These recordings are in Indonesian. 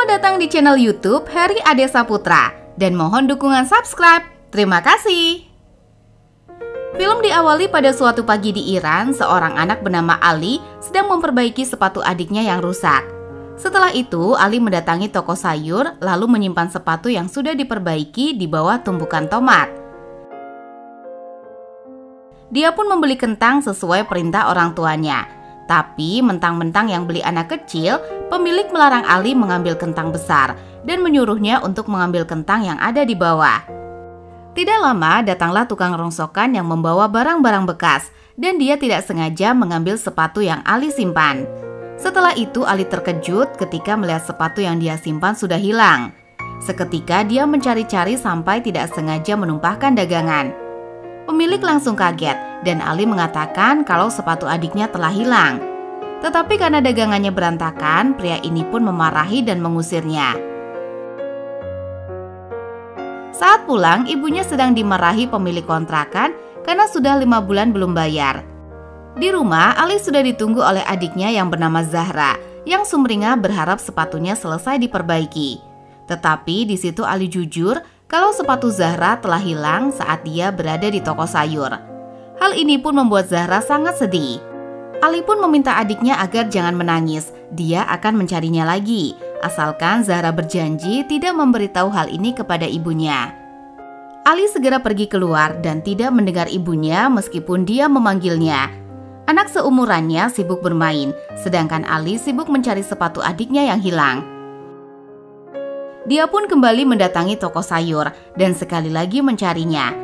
Selamat datang di channel YouTube Heri Ade Saputra dan mohon dukungan subscribe. Terima kasih. Film diawali pada suatu pagi di Iran, seorang anak bernama Ali sedang memperbaiki sepatu adiknya yang rusak. Setelah itu, Ali mendatangi toko sayur lalu menyimpan sepatu yang sudah diperbaiki di bawah tumpukan tomat. Dia pun membeli kentang sesuai perintah orang tuanya. Tapi mentang-mentang yang beli anak kecil, pemilik melarang Ali mengambil kentang besar dan menyuruhnya untuk mengambil kentang yang ada di bawah. Tidak lama datanglah tukang rongsokan yang membawa barang-barang bekas dan dia tidak sengaja mengambil sepatu yang Ali simpan. Setelah itu Ali terkejut ketika melihat sepatu yang dia simpan sudah hilang. Seketika dia mencari-cari sampai tidak sengaja menumpahkan dagangan. Pemilik langsung kaget dan Ali mengatakan kalau sepatu adiknya telah hilang. Tetapi karena dagangannya berantakan, pria ini pun memarahi dan mengusirnya. Saat pulang, ibunya sedang dimarahi pemilik kontrakan karena sudah 5 bulan belum bayar. Di rumah, Ali sudah ditunggu oleh adiknya yang bernama Zahra, yang sumringah berharap sepatunya selesai diperbaiki. Tetapi di situ Ali jujur kalau sepatu Zahra telah hilang saat dia berada di toko sayur. Hal ini pun membuat Zahra sangat sedih. Ali pun meminta adiknya agar jangan menangis, dia akan mencarinya lagi, asalkan Zahra berjanji tidak memberitahu hal ini kepada ibunya. Ali segera pergi keluar dan tidak mendengar ibunya meskipun dia memanggilnya. Anak seumurannya sibuk bermain, sedangkan Ali sibuk mencari sepatu adiknya yang hilang. Dia pun kembali mendatangi toko sayur dan sekali lagi mencarinya.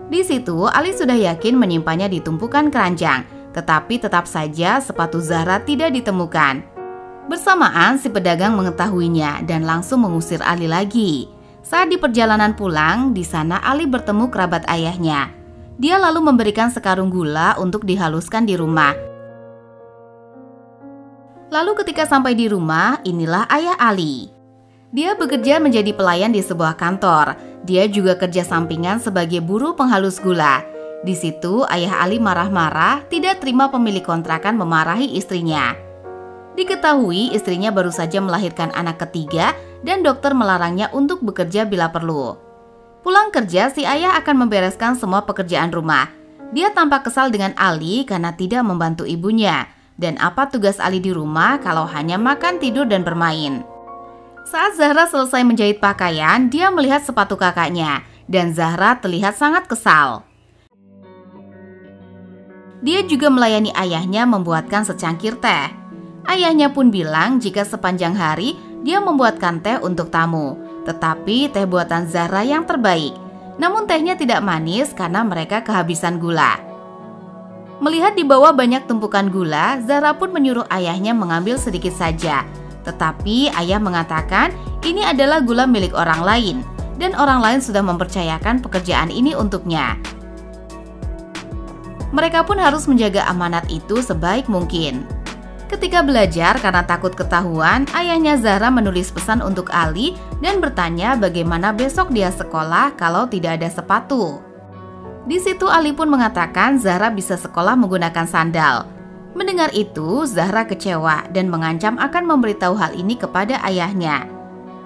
Di situ Ali sudah yakin menyimpannya di tumpukan keranjang, tetapi tetap saja sepatu Zahra tidak ditemukan. Bersamaan si pedagang mengetahuinya dan langsung mengusir Ali lagi. Saat di perjalanan pulang, di sana Ali bertemu kerabat ayahnya. Dia lalu memberikan sekarung gula untuk dihaluskan di rumah. Lalu ketika sampai di rumah, inilah ayah Ali. Dia bekerja menjadi pelayan di sebuah kantor. Dia juga kerja sampingan sebagai buruh penghalus gula. Di situ ayah Ali marah-marah, tidak terima pemilik kontrakan memarahi istrinya. Diketahui istrinya baru saja melahirkan anak ketiga dan dokter melarangnya untuk bekerja bila perlu. Pulang kerja, si ayah akan membereskan semua pekerjaan rumah. Dia tampak kesal dengan Ali karena tidak membantu ibunya. Dan apa tugas Ali di rumah kalau hanya makan, tidur, dan bermain? Saat Zahra selesai menjahit pakaian, dia melihat sepatu kakaknya, dan Zahra terlihat sangat kesal. Dia juga melayani ayahnya membuatkan secangkir teh. Ayahnya pun bilang jika sepanjang hari dia membuatkan teh untuk tamu, tetapi teh buatan Zahra yang terbaik. Namun tehnya tidak manis karena mereka kehabisan gula. Melihat di bawah banyak tumpukan gula, Zahra pun menyuruh ayahnya mengambil sedikit saja. Tetapi ayah mengatakan ini adalah gula milik orang lain dan orang lain sudah mempercayakan pekerjaan ini untuknya. Mereka pun harus menjaga amanat itu sebaik mungkin. Ketika belajar karena takut ketahuan, ayahnya Zahra menulis pesan untuk Ali dan bertanya bagaimana besok dia sekolah kalau tidak ada sepatu. Di situ Ali pun mengatakan Zahra bisa sekolah menggunakan sandal. Mendengar itu, Zahra kecewa dan mengancam akan memberitahu hal ini kepada ayahnya.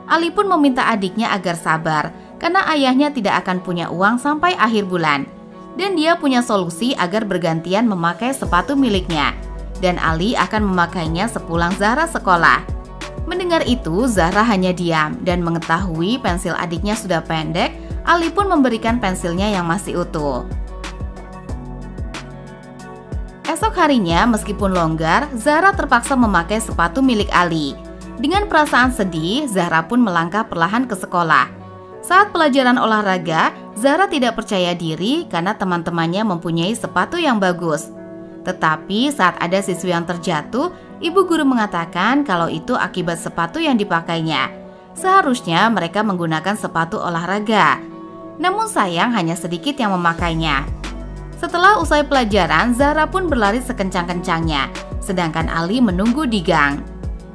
Ali pun meminta adiknya agar sabar karena ayahnya tidak akan punya uang sampai akhir bulan. Dan dia punya solusi agar bergantian memakai sepatu miliknya. Dan Ali akan memakainya sepulang Zahra sekolah. Mendengar itu, Zahra hanya diam dan mengetahui pensil adiknya sudah pendek. Ali pun memberikan pensilnya yang masih utuh. Esok harinya, meskipun longgar, Zahra terpaksa memakai sepatu milik Ali. Dengan perasaan sedih, Zahra pun melangkah perlahan ke sekolah. Saat pelajaran olahraga, Zahra tidak percaya diri karena teman-temannya mempunyai sepatu yang bagus. Tetapi saat ada siswi yang terjatuh, ibu guru mengatakan kalau itu akibat sepatu yang dipakainya. Seharusnya mereka menggunakan sepatu olahraga. Namun sayang hanya sedikit yang memakainya. Setelah usai pelajaran, Zahra pun berlari sekencang-kencangnya, sedangkan Ali menunggu di gang.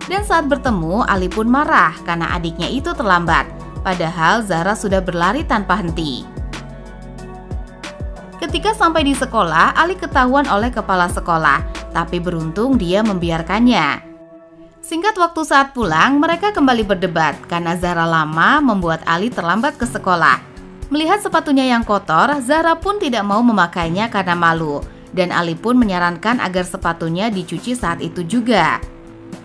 Dan saat bertemu, Ali pun marah karena adiknya itu terlambat, padahal Zahra sudah berlari tanpa henti. Ketika sampai di sekolah, Ali ketahuan oleh kepala sekolah, tapi beruntung dia membiarkannya. Singkat waktu saat pulang, mereka kembali berdebat karena Zahra lama membuat Ali terlambat ke sekolah. Melihat sepatunya yang kotor, Zahra pun tidak mau memakainya karena malu, dan Ali pun menyarankan agar sepatunya dicuci saat itu juga.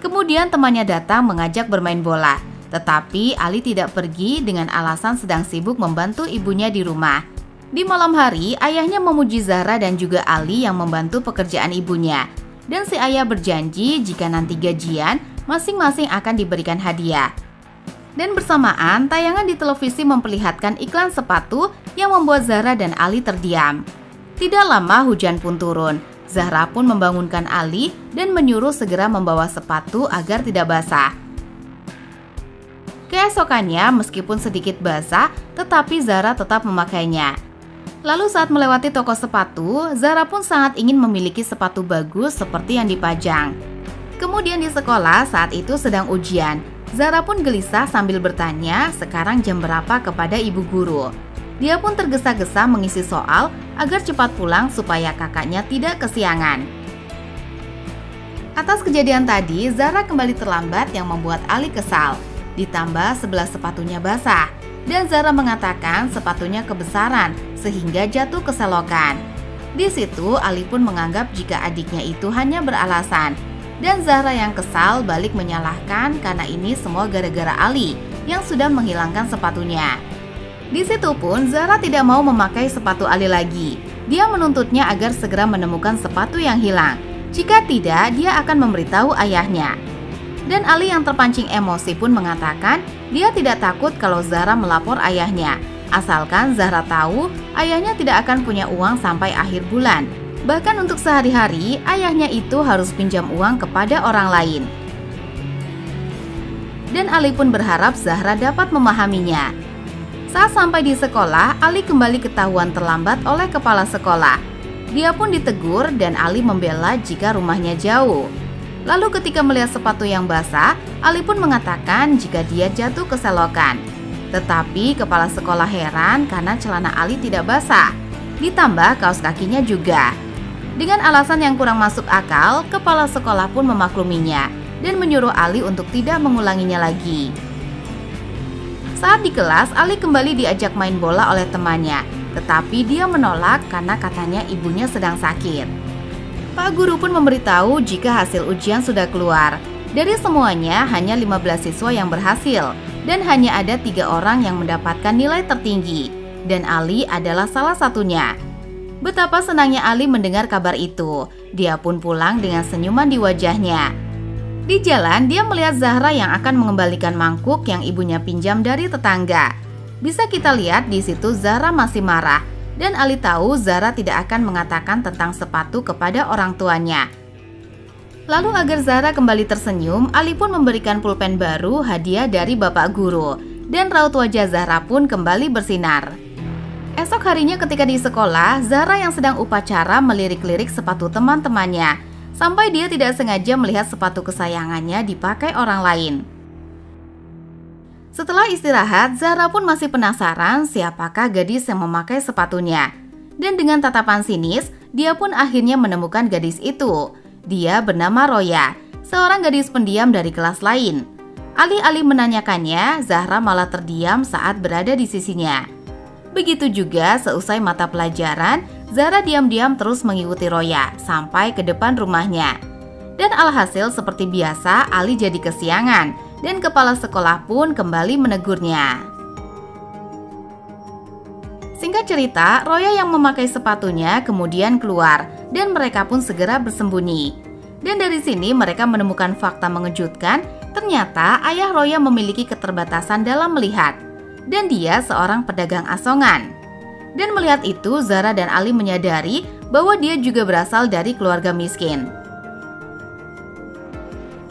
Kemudian temannya datang mengajak bermain bola, tetapi Ali tidak pergi dengan alasan sedang sibuk membantu ibunya di rumah. Di malam hari, ayahnya memuji Zahra dan juga Ali yang membantu pekerjaan ibunya. Dan si ayah berjanji jika nanti gajian, masing-masing akan diberikan hadiah. Dan bersamaan, tayangan di televisi memperlihatkan iklan sepatu yang membuat Zahra dan Ali terdiam. Tidak lama hujan pun turun. Zahra pun membangunkan Ali dan menyuruh segera membawa sepatu agar tidak basah. Keesokannya, meskipun sedikit basah, tetapi Zahra tetap memakainya. Lalu saat melewati toko sepatu, Zahra pun sangat ingin memiliki sepatu bagus seperti yang dipajang. Kemudian di sekolah saat itu sedang ujian. Zahra pun gelisah sambil bertanya sekarang jam berapa kepada ibu guru. Dia pun tergesa-gesa mengisi soal agar cepat pulang supaya kakaknya tidak kesiangan. Atas kejadian tadi, Zahra kembali terlambat yang membuat Ali kesal. Ditambah sebelah sepatunya basah. Dan Zahra mengatakan sepatunya kebesaran sehingga jatuh ke selokan. Di situ Ali pun menganggap jika adiknya itu hanya beralasan. Dan Zahra yang kesal balik menyalahkan karena ini semua gara-gara Ali yang sudah menghilangkan sepatunya. Di situ pun Zahra tidak mau memakai sepatu Ali lagi. Dia menuntutnya agar segera menemukan sepatu yang hilang. Jika tidak, dia akan memberitahu ayahnya. Dan Ali yang terpancing emosi pun mengatakan dia tidak takut kalau Zahra melapor ayahnya. Asalkan Zahra tahu ayahnya tidak akan punya uang sampai akhir bulan. Bahkan untuk sehari-hari, ayahnya itu harus pinjam uang kepada orang lain. Dan Ali pun berharap Zahra dapat memahaminya. Saat sampai di sekolah, Ali kembali ketahuan terlambat oleh kepala sekolah. Dia pun ditegur dan Ali membela jika rumahnya jauh. Lalu ketika melihat sepatu yang basah, Ali pun mengatakan jika dia jatuh ke selokan. Tetapi kepala sekolah heran karena celana Ali tidak basah. Ditambah kaos kakinya juga. Dengan alasan yang kurang masuk akal, kepala sekolah pun memakluminya dan menyuruh Ali untuk tidak mengulanginya lagi. Saat di kelas, Ali kembali diajak main bola oleh temannya, tetapi dia menolak karena katanya ibunya sedang sakit. Pak guru pun memberitahu jika hasil ujian sudah keluar. Dari semuanya, hanya 15 siswa yang berhasil, dan hanya ada 3 orang yang mendapatkan nilai tertinggi, dan Ali adalah salah satunya. Betapa senangnya Ali mendengar kabar itu. Dia pun pulang dengan senyuman di wajahnya. Di jalan, dia melihat Zahra yang akan mengembalikan mangkuk yang ibunya pinjam dari tetangga. Bisa kita lihat di situ Zahra masih marah. Dan Ali tahu Zahra tidak akan mengatakan tentang sepatu kepada orang tuanya. Lalu agar Zahra kembali tersenyum, Ali pun memberikan pulpen baru hadiah dari bapak guru. Dan raut wajah Zahra pun kembali bersinar. Esok harinya ketika di sekolah, Zahra yang sedang upacara melirik-lirik sepatu teman-temannya, sampai dia tidak sengaja melihat sepatu kesayangannya dipakai orang lain. Setelah istirahat, Zahra pun masih penasaran siapakah gadis yang memakai sepatunya. Dan dengan tatapan sinis, dia pun akhirnya menemukan gadis itu. Dia bernama Roya, seorang gadis pendiam dari kelas lain. Alih-alih menanyakannya, Zahra malah terdiam saat berada di sisinya. Begitu juga seusai mata pelajaran, Zahra diam-diam terus mengikuti Roya sampai ke depan rumahnya. Dan alhasil seperti biasa, Ali jadi kesiangan dan kepala sekolah pun kembali menegurnya. Singkat cerita, Roya yang memakai sepatunya kemudian keluar dan mereka pun segera bersembunyi. Dan dari sini mereka menemukan fakta mengejutkan, ternyata ayah Roya memiliki keterbatasan dalam melihat. Dan dia seorang pedagang asongan. Dan melihat itu, Zahra dan Ali menyadari bahwa dia juga berasal dari keluarga miskin.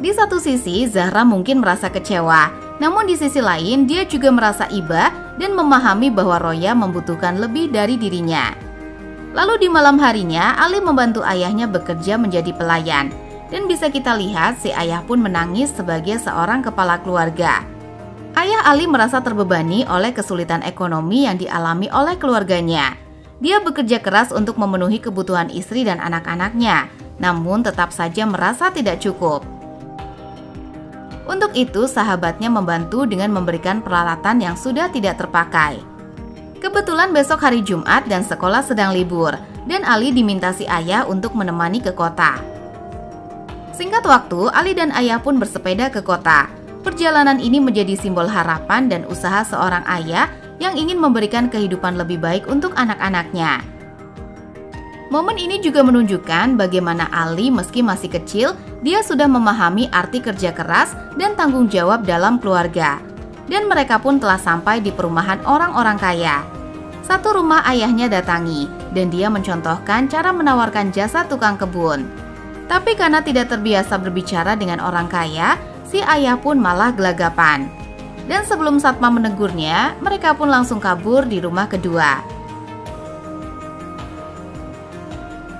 Di satu sisi, Zahra mungkin merasa kecewa, namun di sisi lain dia juga merasa iba dan memahami bahwa Roya membutuhkan lebih dari dirinya. Lalu di malam harinya, Ali membantu ayahnya bekerja menjadi pelayan. Dan bisa kita lihat si ayah pun menangis sebagai seorang kepala keluarga. Ayah Ali merasa terbebani oleh kesulitan ekonomi yang dialami oleh keluarganya. Dia bekerja keras untuk memenuhi kebutuhan istri dan anak-anaknya, namun tetap saja merasa tidak cukup. Untuk itu, sahabatnya membantu dengan memberikan peralatan yang sudah tidak terpakai. Kebetulan besok hari Jumat dan sekolah sedang libur, dan Ali diminta si ayah untuk menemani ke kota. Singkat waktu, Ali dan ayah pun bersepeda ke kota. Perjalanan ini menjadi simbol harapan dan usaha seorang ayah yang ingin memberikan kehidupan lebih baik untuk anak-anaknya. Momen ini juga menunjukkan bagaimana Ali meski masih kecil, dia sudah memahami arti kerja keras dan tanggung jawab dalam keluarga. Dan mereka pun telah sampai di perumahan orang-orang kaya. Satu rumah ayahnya datangi, dan dia mencontohkan cara menawarkan jasa tukang kebun. Tapi karena tidak terbiasa berbicara dengan orang kaya, si ayah pun malah gelagapan. Dan sebelum satpam menegurnya, mereka pun langsung kabur di rumah kedua.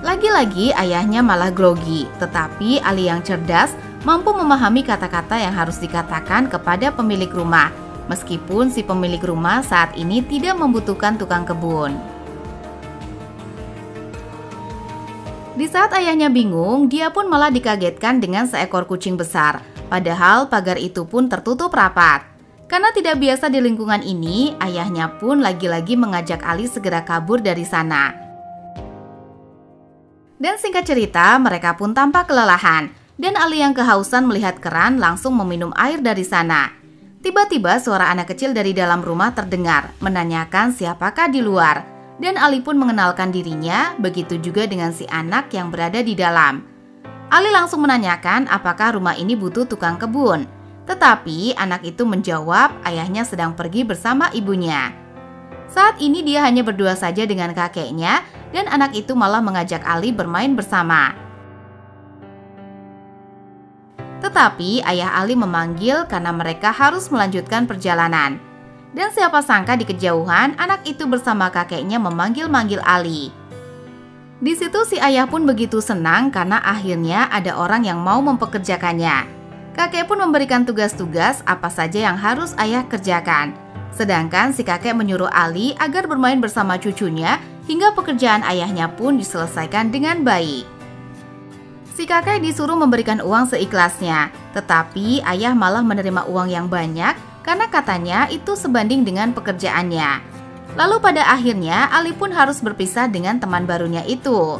Lagi-lagi ayahnya malah grogi, tetapi Ali yang cerdas mampu memahami kata-kata yang harus dikatakan kepada pemilik rumah, meskipun si pemilik rumah saat ini tidak membutuhkan tukang kebun. Di saat ayahnya bingung, dia pun malah dikagetkan dengan seekor kucing besar, padahal pagar itu pun tertutup rapat. Karena tidak biasa di lingkungan ini, ayahnya pun lagi-lagi mengajak Ali segera kabur dari sana. Dan singkat cerita, mereka pun tampak kelelahan, dan Ali yang kehausan melihat keran langsung meminum air dari sana. Tiba-tiba suara anak kecil dari dalam rumah terdengar, menanyakan siapakah di luar, dan Ali pun mengenalkan dirinya, begitu juga dengan si anak yang berada di dalam. Ali langsung menanyakan apakah rumah ini butuh tukang kebun, tetapi anak itu menjawab ayahnya sedang pergi bersama ibunya. Saat ini dia hanya berdua saja dengan kakeknya, dan anak itu malah mengajak Ali bermain bersama. Tetapi ayah Ali memanggil karena mereka harus melanjutkan perjalanan. Dan siapa sangka di kejauhan anak itu bersama kakeknya memanggil-manggil Ali. Di situ si ayah pun begitu senang karena akhirnya ada orang yang mau mempekerjakannya. Kakek pun memberikan tugas-tugas apa saja yang harus ayah kerjakan. Sedangkan si kakek menyuruh Ali agar bermain bersama cucunya hingga pekerjaan ayahnya pun diselesaikan dengan baik. Si kakek disuruh memberikan uang seikhlasnya, tetapi ayah malah menerima uang yang banyak karena katanya itu sebanding dengan pekerjaannya. Lalu pada akhirnya Ali pun harus berpisah dengan teman barunya itu.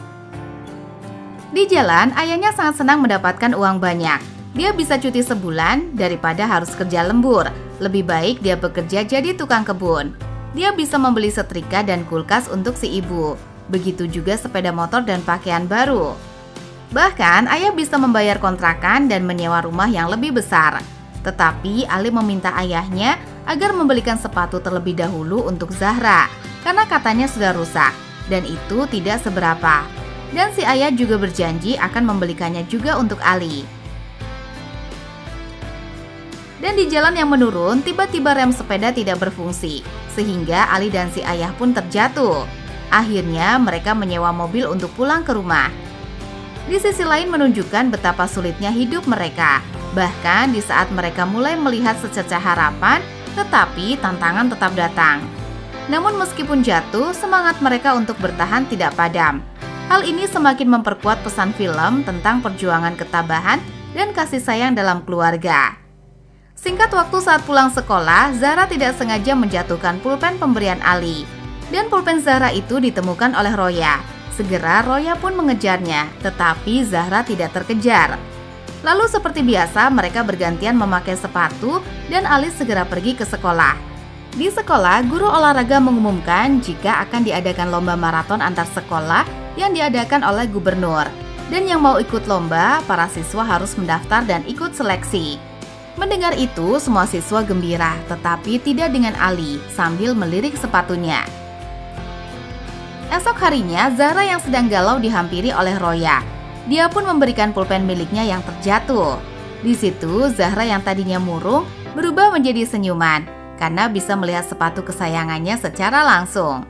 Di jalan, ayahnya sangat senang mendapatkan uang banyak. Dia bisa cuti sebulan daripada harus kerja lembur. Lebih baik dia bekerja jadi tukang kebun. Dia bisa membeli setrika dan kulkas untuk si ibu. Begitu juga sepeda motor dan pakaian baru. Bahkan ayah bisa membayar kontrakan dan menyewa rumah yang lebih besar. Tetapi Ali meminta ayahnya agar membelikan sepatu terlebih dahulu untuk Zahra, karena katanya sudah rusak, dan itu tidak seberapa. Dan si ayah juga berjanji akan membelikannya juga untuk Ali. Dan di jalan yang menurun, tiba-tiba rem sepeda tidak berfungsi, sehingga Ali dan si ayah pun terjatuh. Akhirnya mereka menyewa mobil untuk pulang ke rumah. Di sisi lain menunjukkan betapa sulitnya hidup mereka. Bahkan di saat mereka mulai melihat secercah harapan, tetapi tantangan tetap datang. Namun meskipun jatuh, semangat mereka untuk bertahan tidak padam. Hal ini semakin memperkuat pesan film tentang perjuangan ketabahan dan kasih sayang dalam keluarga. Singkat waktu saat pulang sekolah, Zahra tidak sengaja menjatuhkan pulpen pemberian Ali. Dan pulpen Zahra itu ditemukan oleh Roya. Segera Roya pun mengejarnya, tetapi Zahra tidak terkejar. Lalu seperti biasa mereka bergantian memakai sepatu dan Ali segera pergi ke sekolah. Di sekolah, guru olahraga mengumumkan jika akan diadakan lomba maraton antar sekolah yang diadakan oleh gubernur. Dan yang mau ikut lomba, para siswa harus mendaftar dan ikut seleksi. Mendengar itu, semua siswa gembira, tetapi tidak dengan Ali, sambil melirik sepatunya. Esok harinya, Zahra yang sedang galau dihampiri oleh Roya. Dia pun memberikan pulpen miliknya yang terjatuh. Di situ, Zahra yang tadinya murung berubah menjadi senyuman, karena bisa melihat sepatu kesayangannya secara langsung.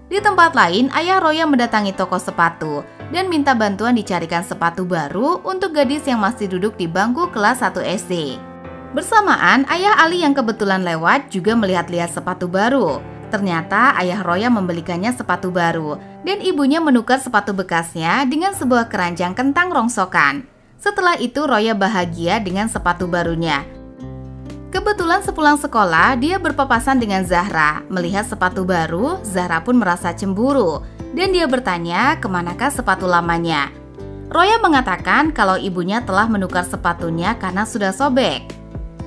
Di tempat lain, ayah Roya mendatangi toko sepatu dan minta bantuan dicarikan sepatu baru untuk gadis yang masih duduk di bangku kelas 1 SD. Bersamaan, ayah Ali yang kebetulan lewat juga melihat-lihat sepatu baru. Ternyata ayah Roya membelikannya sepatu baru dan ibunya menukar sepatu bekasnya dengan sebuah keranjang kentang rongsokan. Setelah itu Roya bahagia dengan sepatu barunya. Kebetulan sepulang sekolah, dia berpapasan dengan Zahra. Melihat sepatu baru, Zahra pun merasa cemburu. Dan dia bertanya kemanakah sepatu lamanya. Roya mengatakan kalau ibunya telah menukar sepatunya karena sudah sobek.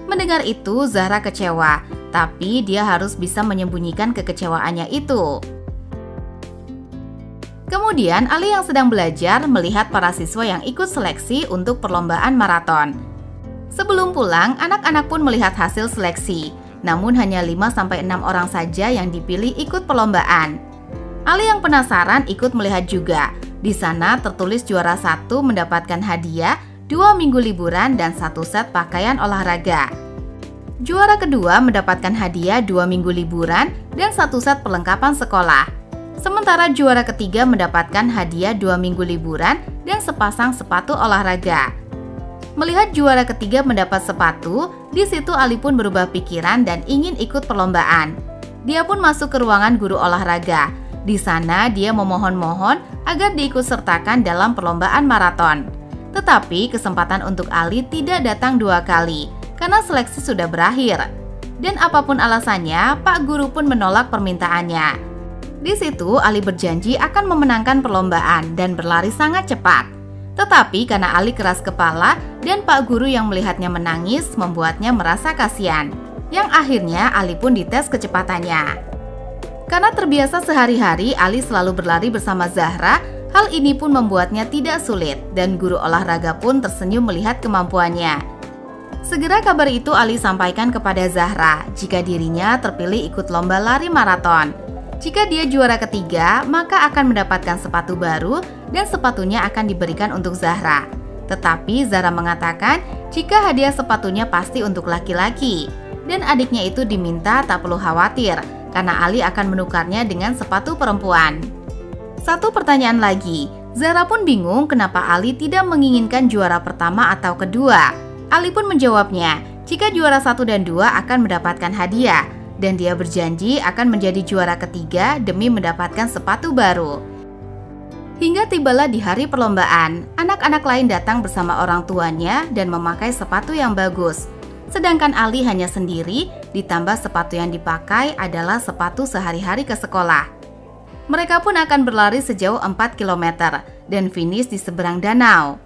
Mendengar itu, Zahra kecewa. Tapi dia harus bisa menyembunyikan kekecewaannya itu. Kemudian Ali yang sedang belajar melihat para siswa yang ikut seleksi untuk perlombaan maraton. Sebelum pulang, anak-anak pun melihat hasil seleksi. Namun hanya 5-6 orang saja yang dipilih ikut perlombaan. Ali yang penasaran ikut melihat juga. Di sana tertulis juara 1 mendapatkan hadiah 2 minggu liburan dan 1 set pakaian olahraga. Juara kedua mendapatkan hadiah 2 minggu liburan dan 1 set perlengkapan sekolah. Sementara juara ketiga mendapatkan hadiah 2 minggu liburan dan sepasang sepatu olahraga. Melihat juara ketiga mendapat sepatu, di situ Ali pun berubah pikiran dan ingin ikut perlombaan. Dia pun masuk ke ruangan guru olahraga. Di sana dia memohon-mohon agar diikutsertakan dalam perlombaan maraton. Tetapi kesempatan untuk Ali tidak datang 2 kali, karena seleksi sudah berakhir. Dan apapun alasannya, Pak Guru pun menolak permintaannya. Di situ Ali berjanji akan memenangkan perlombaan dan berlari sangat cepat. Tetapi karena Ali keras kepala dan Pak Guru yang melihatnya menangis membuatnya merasa kasihan. Yang akhirnya Ali pun dites kecepatannya. Karena terbiasa sehari-hari Ali selalu berlari bersama Zahra, hal ini pun membuatnya tidak sulit dan guru olahraga pun tersenyum melihat kemampuannya. Segera kabar itu Ali sampaikan kepada Zahra jika dirinya terpilih ikut lomba lari maraton. Jika dia juara ketiga, maka akan mendapatkan sepatu baru dan sepatunya akan diberikan untuk Zahra. Tetapi Zahra mengatakan jika hadiah sepatunya pasti untuk laki-laki. Dan adiknya itu diminta tak perlu khawatir karena Ali akan menukarnya dengan sepatu perempuan. Satu pertanyaan lagi, Zahra pun bingung kenapa Ali tidak menginginkan juara pertama atau kedua. Ali pun menjawabnya, jika juara 1 dan 2 akan mendapatkan hadiah. Dan dia berjanji akan menjadi juara ketiga demi mendapatkan sepatu baru. Hingga tibalah di hari perlombaan, anak-anak lain datang bersama orang tuanya dan memakai sepatu yang bagus. Sedangkan Ali hanya sendiri, ditambah sepatu yang dipakai adalah sepatu sehari-hari ke sekolah. Mereka pun akan berlari sejauh 4 km dan finish di seberang danau.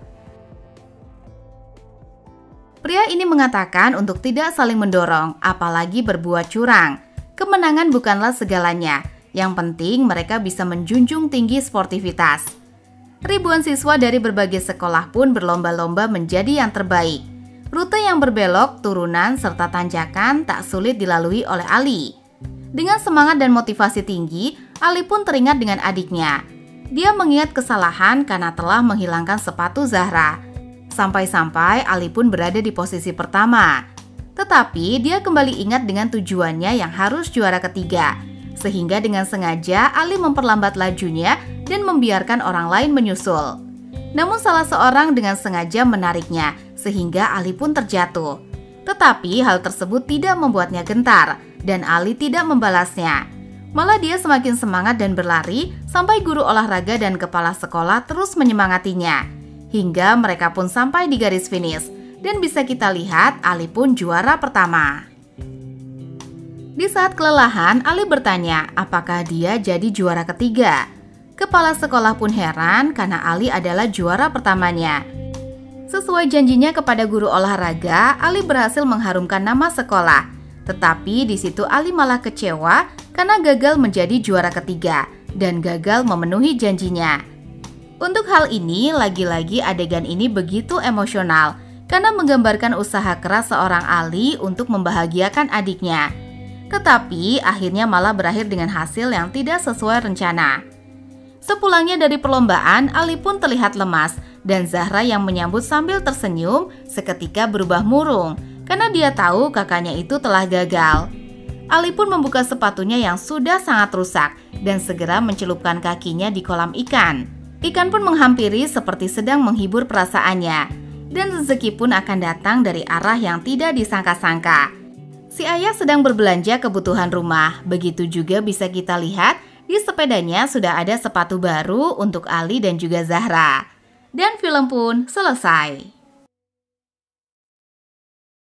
Pria ini mengatakan untuk tidak saling mendorong, apalagi berbuat curang. Kemenangan bukanlah segalanya, yang penting mereka bisa menjunjung tinggi sportivitas. Ribuan siswa dari berbagai sekolah pun berlomba-lomba menjadi yang terbaik. Rute yang berbelok, turunan, serta tanjakan tak sulit dilalui oleh Ali. Dengan semangat dan motivasi tinggi, Ali pun teringat dengan adiknya. Dia mengingat kesalahan karena telah menghilangkan sepatu Zahra. Sampai-sampai Ali pun berada di posisi pertama. Tetapi dia kembali ingat dengan tujuannya yang harus juara ketiga. Sehingga dengan sengaja Ali memperlambat lajunya dan membiarkan orang lain menyusul. Namun salah seorang dengan sengaja menariknya sehingga Ali pun terjatuh. Tetapi hal tersebut tidak membuatnya gentar dan Ali tidak membalasnya. Malah dia semakin semangat dan berlari sampai guru olahraga dan kepala sekolah terus menyemangatinya. Hingga mereka pun sampai di garis finish dan bisa kita lihat Ali pun juara pertama. Di saat kelelahan, Ali bertanya apakah dia jadi juara ketiga. Kepala sekolah pun heran karena Ali adalah juara pertamanya. Sesuai janjinya kepada guru olahraga, Ali berhasil mengharumkan nama sekolah. Tetapi di situ Ali malah kecewa karena gagal menjadi juara ketiga dan gagal memenuhi janjinya. Untuk hal ini, lagi-lagi adegan ini begitu emosional karena menggambarkan usaha keras seorang Ali untuk membahagiakan adiknya. Tetapi akhirnya malah berakhir dengan hasil yang tidak sesuai rencana. Sepulangnya dari perlombaan, Ali pun terlihat lemas dan Zahra yang menyambut sambil tersenyum seketika berubah murung karena dia tahu kakaknya itu telah gagal. Ali pun membuka sepatunya yang sudah sangat rusak dan segera mencelupkan kakinya di kolam ikan. Ikan pun menghampiri seperti sedang menghibur perasaannya, dan rezeki pun akan datang dari arah yang tidak disangka-sangka. Si ayah sedang berbelanja kebutuhan rumah, begitu juga bisa kita lihat di sepedanya sudah ada sepatu baru untuk Ali dan juga Zahra. Dan film pun selesai.